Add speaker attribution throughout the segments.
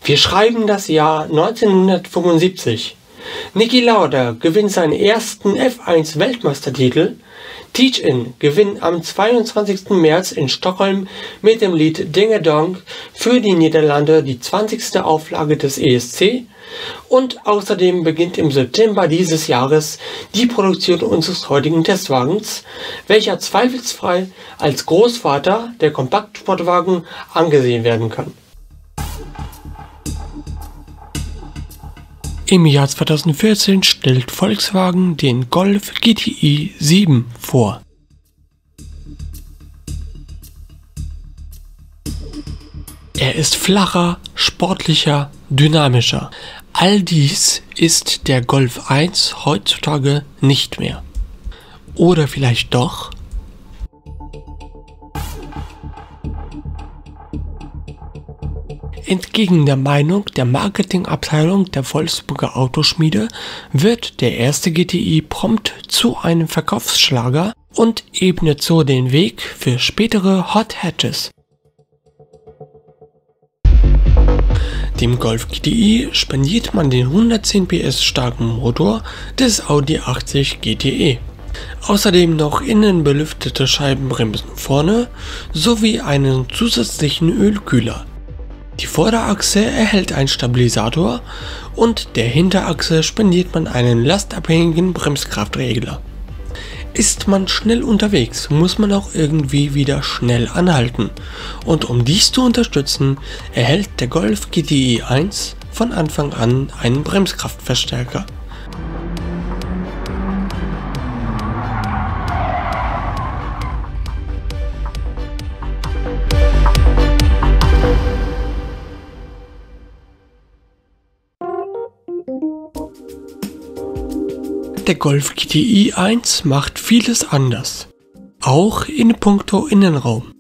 Speaker 1: Wir schreiben das Jahr 1975. Niki Lauda gewinnt seinen ersten F1-Weltmeistertitel. Teach-In gewinnt am 22. März in Stockholm mit dem Lied Ding-a-Dong für die Niederlande die 20. Auflage des ESC. Und außerdem beginnt im September dieses Jahres die Produktion unseres heutigen Testwagens, welcher zweifelsfrei als Großvater der Kompaktsportwagen angesehen werden kann. Im Jahr 2014 stellt Volkswagen den Golf GTI 7 vor. Er ist flacher, sportlicher, dynamischer. All dies ist der Golf 1 heutzutage nicht mehr. Oder vielleicht doch? Entgegen der Meinung der Marketingabteilung der Wolfsburger Autoschmiede wird der erste GTI prompt zu einem Verkaufsschlager und ebnet so den Weg für spätere Hot Hatches. Dem Golf GTI spendiert man den 110 PS starken Motor des Audi 80 GTE. Außerdem noch innen belüftete Scheibenbremsen vorne sowie einen zusätzlichen Ölkühler. Die Vorderachse erhält einen Stabilisator und der Hinterachse spendiert man einen lastabhängigen Bremskraftregler. Ist man schnell unterwegs, muss man auch irgendwie wieder schnell anhalten. Und um dies zu unterstützen, erhält der Golf GTI 1 von Anfang an einen Bremskraftverstärker. Der Golf GTI 1 macht vieles anders, auch in puncto Innenraum.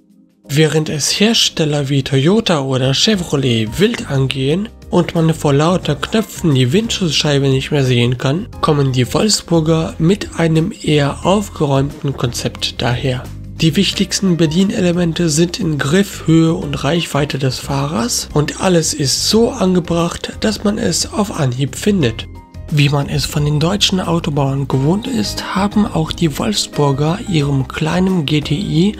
Speaker 1: Während es Hersteller wie Toyota oder Chevrolet wild angehen und man vor lauter Knöpfen die Windschutzscheibe nicht mehr sehen kann, kommen die Wolfsburger mit einem eher aufgeräumten Konzept daher. Die wichtigsten Bedienelemente sind in Griff, Höhe und Reichweite des Fahrers und alles ist so angebracht, dass man es auf Anhieb findet. Wie man es von den deutschen Autobauern gewohnt ist, haben auch die Wolfsburger ihrem kleinen GTI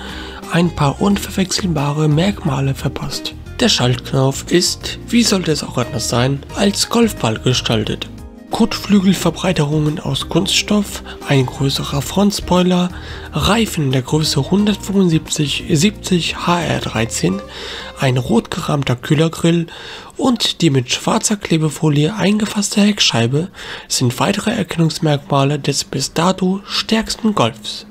Speaker 1: ein paar unverwechselbare Merkmale verpasst. Der Schaltknopf ist, wie sollte es auch anders sein, als Golfball gestaltet. Kotflügelverbreiterungen aus Kunststoff, ein größerer Frontspoiler, Reifen der Größe 175/70 HR13, ein rot gerahmter Kühlergrill und die mit schwarzer Klebefolie eingefasste Heckscheibe sind weitere Erkennungsmerkmale des bis dato stärksten Golfs.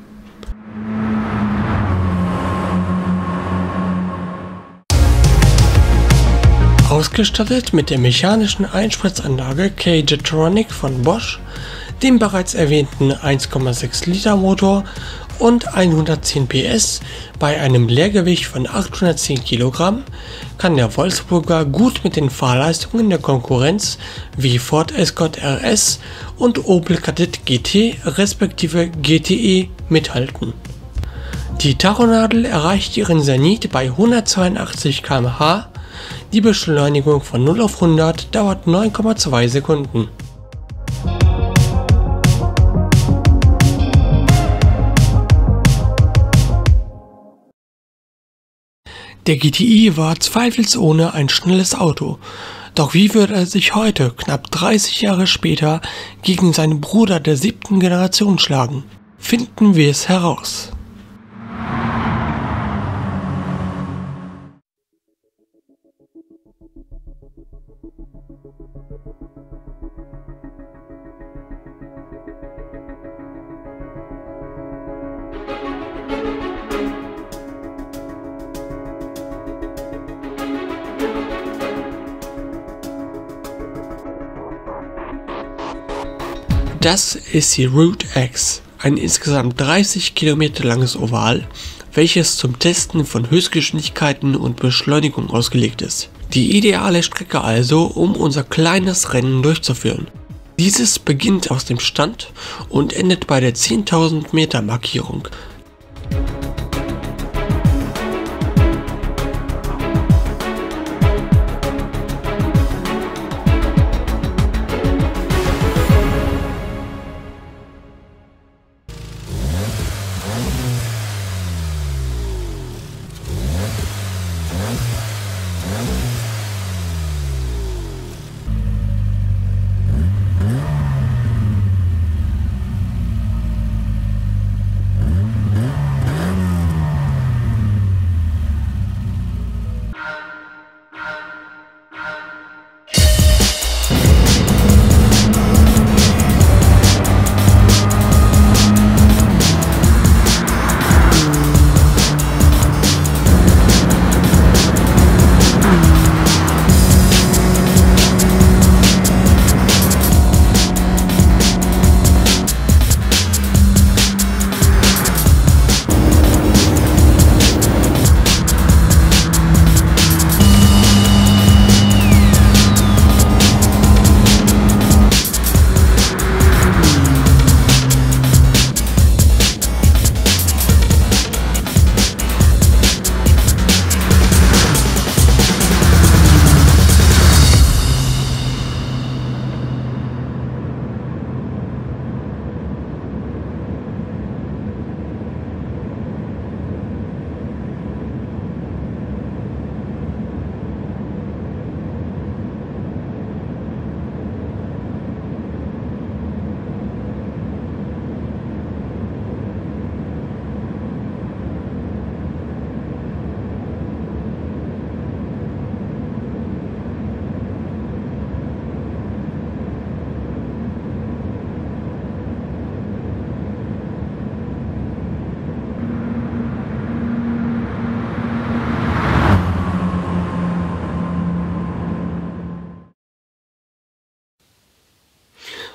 Speaker 1: Ausgestattet mit der mechanischen Einspritzanlage K-Jetronic von Bosch, dem bereits erwähnten 1,6 Liter Motor und 110 PS bei einem Leergewicht von 810 Kilogramm, kann der Wolfsburger gut mit den Fahrleistungen der Konkurrenz wie Ford Escort RS und Opel Kadett GT respektive GTE mithalten. Die Tachonadel erreicht ihren Zenit bei 182 km/h. Die Beschleunigung von 0 auf 100 dauert 9,2 Sekunden. Der GTI war zweifelsohne ein schnelles Auto, doch wie würde er sich heute, knapp 30 Jahre später, gegen seinen Bruder der 7. Generation schlagen? Finden wir es heraus. Das ist die Route X, ein insgesamt 30 Kilometer langes Oval, welches zum Testen von Höchstgeschwindigkeiten und Beschleunigung ausgelegt ist. Die ideale Strecke also, um unser kleines Rennen durchzuführen. Dieses beginnt aus dem Stand und endet bei der 10.000 Meter Markierung.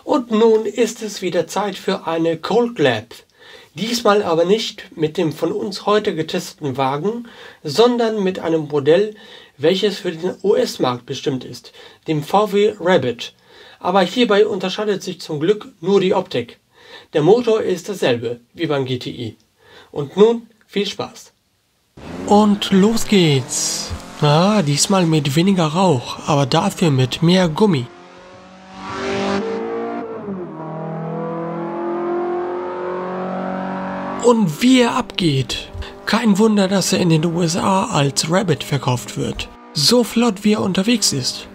Speaker 1: Und nun ist es wieder Zeit für eine Cold Lab. Diesmal aber nicht mit dem von uns heute getesteten Wagen, sondern mit einem Modell, welches für den US-Markt bestimmt ist, dem VW Rabbit. Aber hierbei unterscheidet sich zum Glück nur die Optik. Der Motor ist dasselbe wie beim GTI. Und nun viel Spaß. Und los geht's. Diesmal mit weniger Rauch, aber dafür mit mehr Gummi. Und wie er abgeht. Kein Wunder, dass er in den USA als Rabbit verkauft wird. So flott wie er unterwegs ist.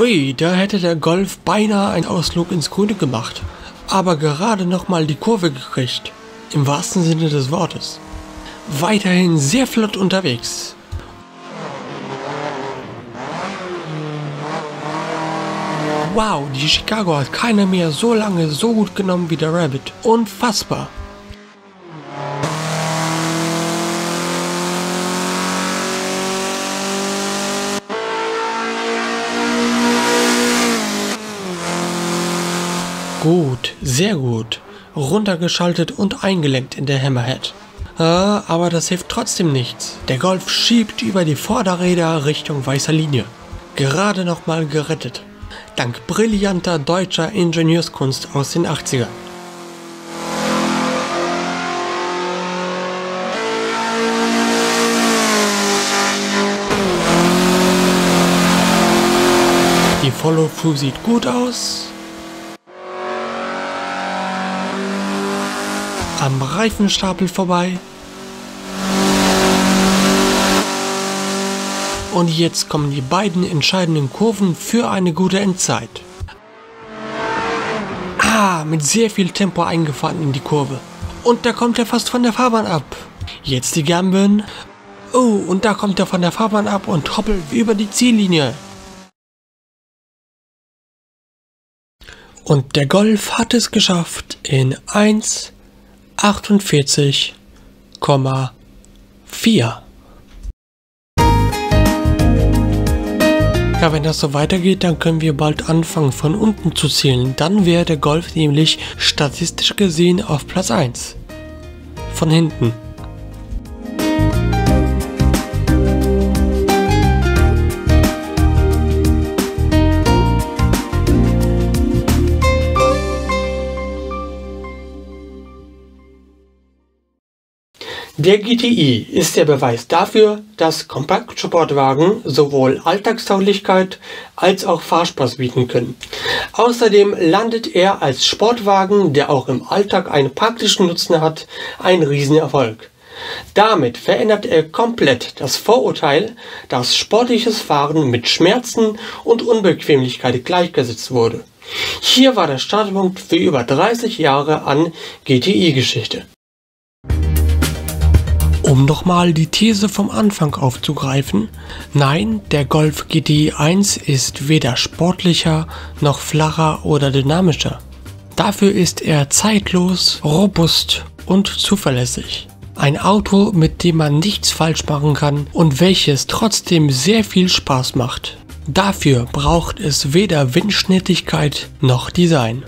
Speaker 1: Ui, da hätte der Golf beinahe einen Ausflug ins Grüne gemacht. Aber gerade nochmal die Kurve gekriegt. Im wahrsten Sinne des Wortes. Weiterhin sehr flott unterwegs. Wow, die Chicago hat keiner mehr so lange so gut genommen wie der Rabbit. Unfassbar. Gut, sehr gut. Runtergeschaltet und eingelenkt in der Hammerhead. Aber das hilft trotzdem nichts. Der Golf schiebt über die Vorderräder Richtung weißer Linie. Gerade nochmal gerettet. Dank brillanter deutscher Ingenieurskunst aus den 80ern. Die Follow-Through sieht gut aus. Am Reifenstapel vorbei. Und jetzt kommen die beiden entscheidenden Kurven für eine gute Endzeit. Mit sehr viel Tempo eingefahren in die Kurve. Und da kommt er fast von der Fahrbahn ab. Jetzt die Gambin. Oh, und da kommt er von der Fahrbahn ab und hoppelt über die Ziellinie. Und der Golf hat es geschafft in 1:48,4. Ja, wenn das so weitergeht, dann können wir bald anfangen von unten zu zählen. Dann wäre der Golf nämlich statistisch gesehen auf Platz 1. Von hinten. Der GTI ist der Beweis dafür, dass Kompaktsportwagen sowohl Alltagstauglichkeit als auch Fahrspaß bieten können. Außerdem landet er als Sportwagen, der auch im Alltag einen praktischen Nutzen hat, ein Riesenerfolg. Damit verändert er komplett das Vorurteil, dass sportliches Fahren mit Schmerzen und Unbequemlichkeit gleichgesetzt wurde. Hier war der Startpunkt für über 30 Jahre an GTI-Geschichte. Um nochmal die These vom Anfang aufzugreifen, nein, der Golf GTI 1 ist weder sportlicher noch flacher oder dynamischer. Dafür ist er zeitlos, robust und zuverlässig. Ein Auto, mit dem man nichts falsch machen kann und welches trotzdem sehr viel Spaß macht. Dafür braucht es weder Windschnittigkeit noch Design.